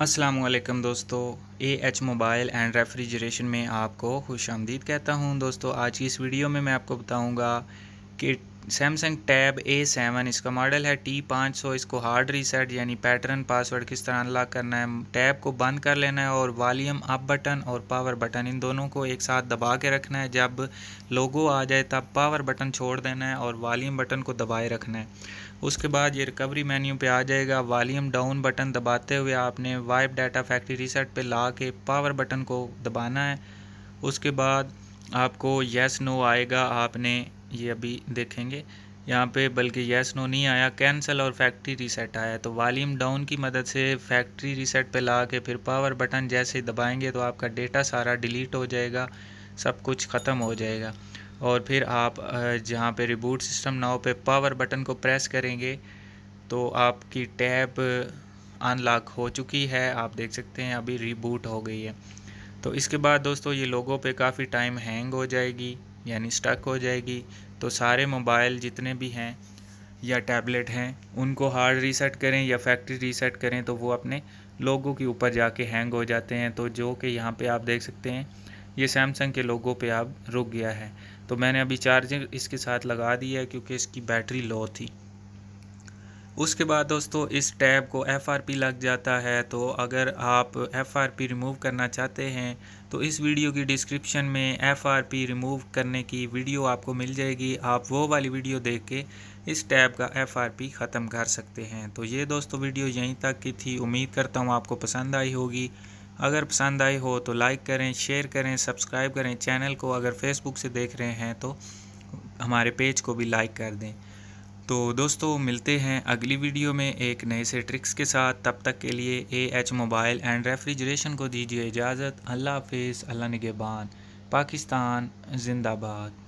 अस्सलामुअलैकुम दोस्तों, AH mobile and refrigeration में आपको खुशामदीद कहता हूं। दोस्तों, आज की इस वीडियो में मैं आपको बताऊंगा कि सैमसंग टैब A7 इसका मॉडल है T500। इसको हार्ड रीसेट यानी पैटर्न पासवर्ड किस तरह अनलॉक करना है, टैब को बंद कर लेना है और वॉल्यूम अप बटन और पावर बटन इन दोनों को एक साथ दबा के रखना है। जब लोगो आ जाए तब पावर बटन छोड़ देना है और वॉल्यूम बटन को दबाए रखना है। उसके बाद ये रिकवरी मेन्यू पे आ जाएगा। वॉल्यूम डाउन बटन दबाते हुए आपने वाइप डाटा फैक्ट्री रीसेट पे ला के पावर बटन को दबाना है। उसके बाद आपको येस नो आएगा, आपने ये अभी देखेंगे यहाँ पे, बल्कि येस नो नहीं आया, कैंसिल और फैक्ट्री रीसेट आया। तो वॉल्यूम डाउन की मदद से फैक्ट्री रीसेट पे ला के फिर पावर बटन जैसे दबाएंगे तो आपका डेटा सारा डिलीट हो जाएगा, सब कुछ ख़त्म हो जाएगा। और फिर आप जहाँ पे रिबूट सिस्टम नाउ पे पावर बटन को प्रेस करेंगे तो आपकी टैब अनलॉक हो चुकी है। आप देख सकते हैं अभी रिबूट हो गई है। तो इसके बाद दोस्तों ये लोगों पे काफ़ी टाइम हैंग हो जाएगी यानी स्टक हो जाएगी। तो सारे मोबाइल जितने भी हैं या टैबलेट हैं उनको हार्ड रीसेट करें या फैक्ट्री रीसेट करें तो वो अपने लोगों के ऊपर जाके हैंग हो जाते हैं। तो जो कि यहाँ पे आप देख सकते हैं ये सैमसंग के लोगो पे अब रुक गया है। तो मैंने अभी चार्जिंग इसके साथ लगा दी है क्योंकि इसकी बैटरी लो थी। उसके बाद दोस्तों इस टैब को FRP लग जाता है। तो अगर आप FRP रिमूव करना चाहते हैं तो इस वीडियो की डिस्क्रिप्शन में FRP रिमूव करने की वीडियो आपको मिल जाएगी। आप वो वाली वीडियो देख के इस टैब का FRP ख़त्म कर सकते हैं। तो ये दोस्तों वीडियो यहीं तक की थी। उम्मीद करता हूँ आपको पसंद आई होगी। अगर पसंद आई हो तो लाइक करें, शेयर करें, सब्सक्राइब करें चैनल को। अगर फेसबुक से देख रहे हैं तो हमारे पेज को भी लाइक कर दें। तो दोस्तों मिलते हैं अगली वीडियो में एक नए से ट्रिक्स के साथ। तब तक के लिए एएच मोबाइल एंड रेफ्रिजरेशन को दीजिए इजाज़त। अल्लाह हाफिज़, अल्लाह निगहबान, पाकिस्तान जिंदाबाद।